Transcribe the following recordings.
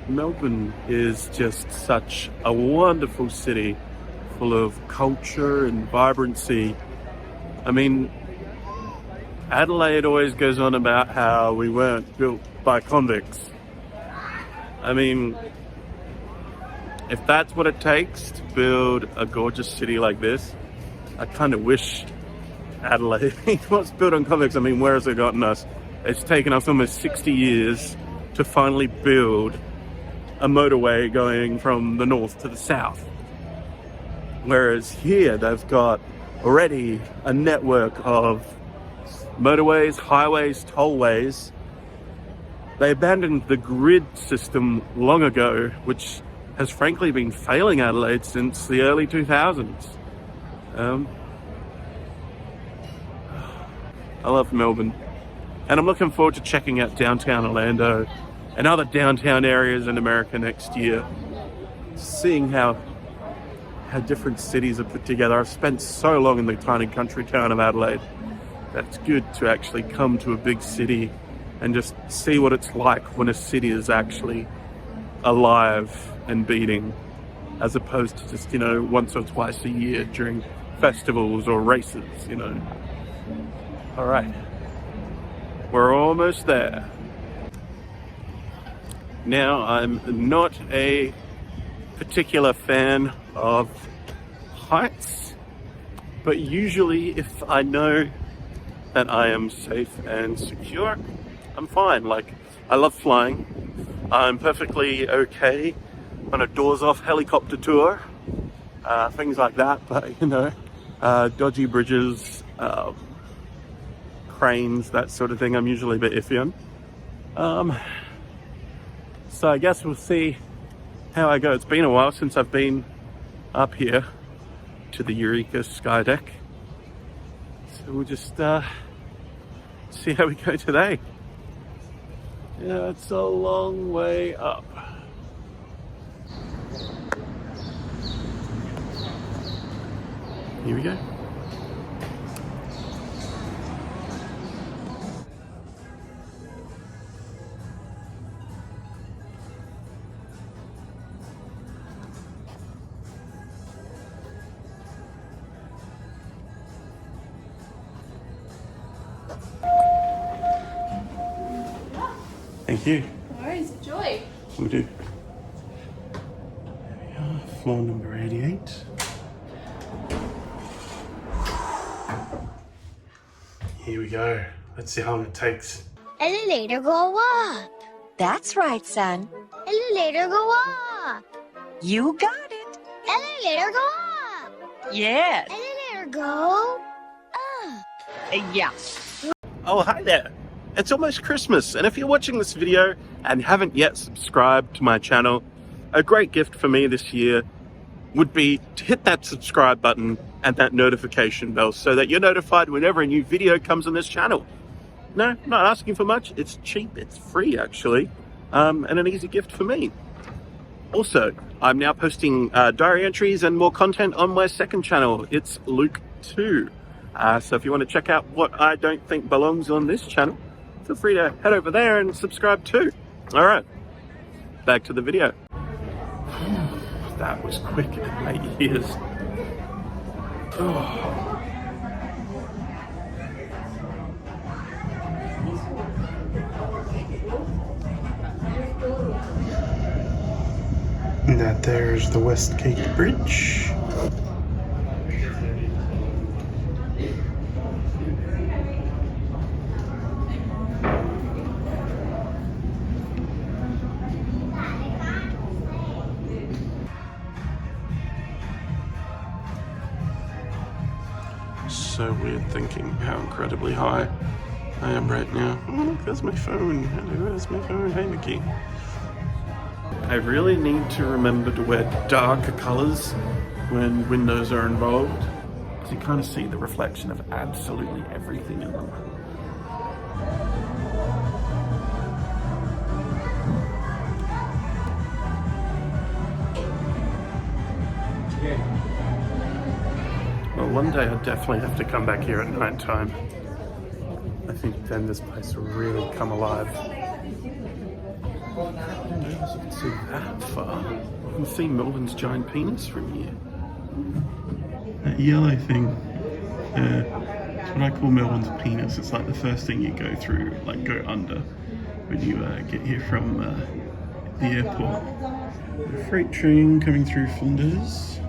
Melbourne is just such a wonderful city, full of culture and vibrancy. I mean, Adelaide always goes on about how we weren't built by convicts. I mean, if that's what it takes to build a gorgeous city like this, I kind of wish Adelaide was built on convicts. I mean, where has it gotten us? It's taken us almost 60 years to finally build a motorway going from the north to the south. Whereas here, they've got already a network of motorways, highways, tollways. They abandoned the grid system long ago, which has frankly been failing Adelaide since the early 2000s. I love Melbourne, and I'm looking forward to checking out downtown Orlando and other downtown areas in America next year, seeing how different cities are put together. I've spent so long in the tiny country town of Adelaide that it's good to actually come to a big city and just see what it's like when a city is actually alive and beating, as opposed to just, once or twice a year during festivals or races, All right, we're almost there. Now, I'm not a particular fan of heights, but usually if I know that I am safe and secure, I'm fine. Like, I love flying. I'm perfectly okay on a doors-off helicopter tour, things like that, but dodgy bridges, cranes, that sort of thing, I'm usually a bit iffy on. So I guess we'll see how I go. It's been a while since I've been up here to the Eureka Skydeck, so we'll just see how we go today. Yeah, it's a long way up. Here we go. Thank you. No worries, enjoy. We'll do. There we are, floor number 88. Here we go. Let's see how long it takes. Elevator go up. That's right, son. Elevator go up. You got it. Elevator go up. Yes. Elevator go up. Yeah. Oh, hi there. It's almost Christmas, and if you're watching this video and haven't yet subscribed to my channel, a great gift for me this year would be to hit that subscribe button and that notification bell so that you're notified whenever a new video comes on this channel. No, not asking for much. It's cheap, it's free actually, and an easy gift for me. Also, I'm now posting diary entries and more content on my second channel. It's Luke 2. So if you want to check out what I don't think belongs on this channel, feel free to head over there and subscribe too. All right, back to the video. That was quick in my ears. Oh. And that there's the Westgate Bridge. So weird thinking how incredibly high I am right now. Oh look, there's my phone. Hello, there's my phone. Hey Mickey. I really need to remember to wear darker colours when windows are involved, because you kind of see the reflection of absolutely everything in them. Well, one day I'll definitely have to come back here at night time. I think then this place will really come alive. I don't know if you can see that far. You can see Melbourne's giant penis from here. That yellow thing. It's what I call Melbourne's penis. It's like the first thing you go through, like go under, when you get here from the airport. A freight train coming through Flinders.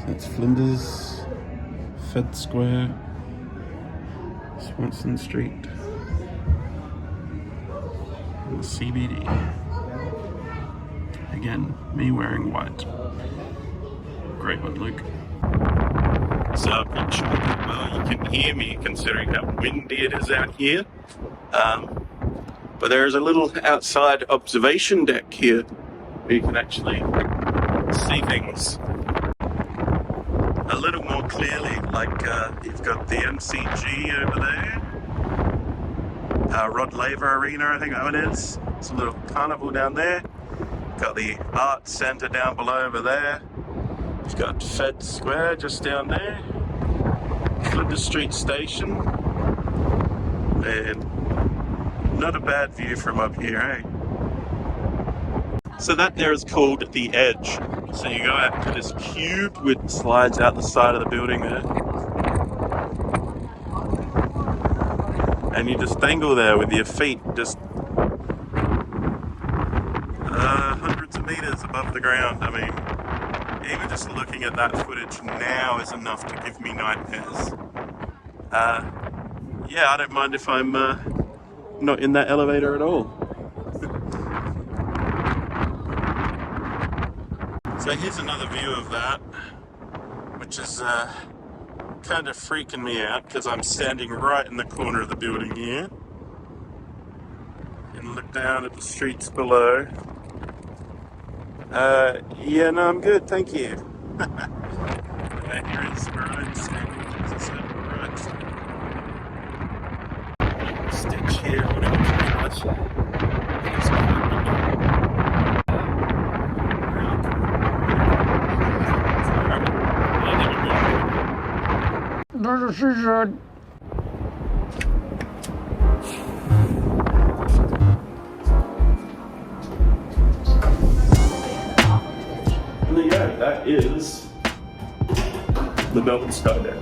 So that's Flinders, Fed Square, Swanston Street, and the CBD. Again, me wearing white. Great one, Luke. So I'm not sure how well you can hear me considering how windy it is out here. But there's a little outside observation deck here where you can actually see things a little more clearly. Like you've got the MCG over there, Rod Laver Arena, I think that one is. It's a little carnival down there. Got the Arts Centre down below over there. You've got Fed Square just down there. Flinders Street Station. And not a bad view from up here, eh? So that there is called the Edge. So you go out to this cube with slides out the side of the building there. And you just dangle there with your feet just hundreds of meters above the ground. I mean, even just looking at that footage now is enough to give me nightmares. Yeah, I don't mind if I'm not in that elevator at all. So here's another view of that, which is kind of freaking me out because I'm standing right in the corner of the building here. And look down at the streets below. Yeah, no, I'm good, thank you. Here is where I'm standing, as I said, right. Stitch here, whatever, pretty much. And there you go, that is the Melbourne Skydeck.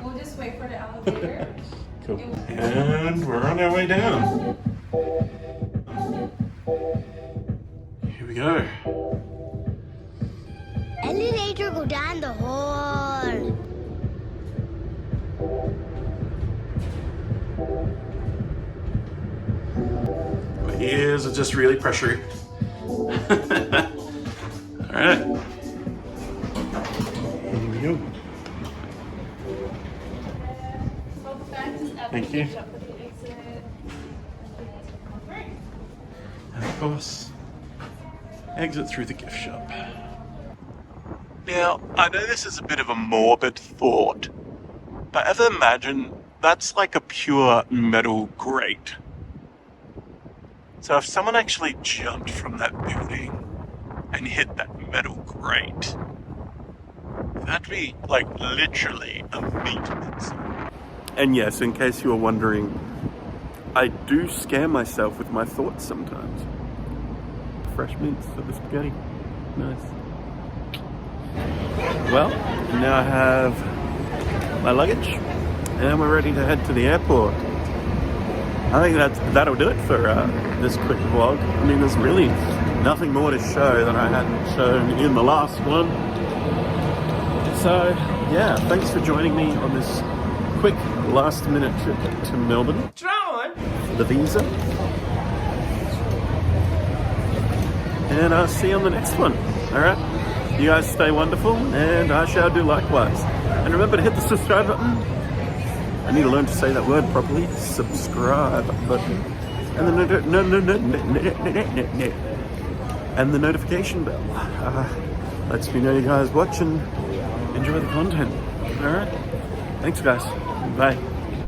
We'll just wait for the elevator. Cool. And we're on our way down. Here we go. Elevator go down the hall. My ears are just really pressury. Alright. Here we go. Thank you. And of course, exit through the gift shop. Now, I know this is a bit of a morbid thought, but ever imagine that's like a pure metal grate. So if someone actually jumped from that building and hit that metal grate, that'd be like literally a meat mincer. And yes, in case you were wondering, I do scare myself with my thoughts sometimes. Fresh mince for the spaghetti. Nice. Well, now I have my luggage and we're ready to head to the airport. I think that'll do it for this quick vlog. I mean, there's really nothing more to show that I hadn't shown in the last one. So, yeah, thanks for joining me on this quick last minute trip to Melbourne for the visa. And I'll see you on the next one. Alright? You guys stay wonderful and I shall do likewise. And remember to hit the subscribe button. I need to learn to say that word properly. Subscribe button. And the notification bell. Lets me know you guys watching. enjoy the content. All right. Thanks, guys. Bye.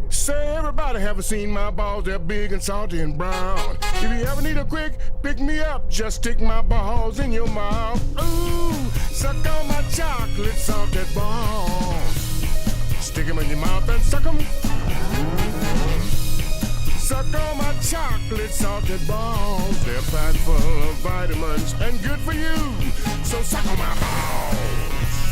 Say, everybody haven't seen my balls, they're big and salty and brown. If you ever need a quick pick me up, just stick my balls in your mouth. Ooh, suck on my chocolate salted balls. Stick 'em in your mouth and suck 'em. Suck on my chocolate salted balls. They're packed full of vitamins and good for you. So suck on my balls.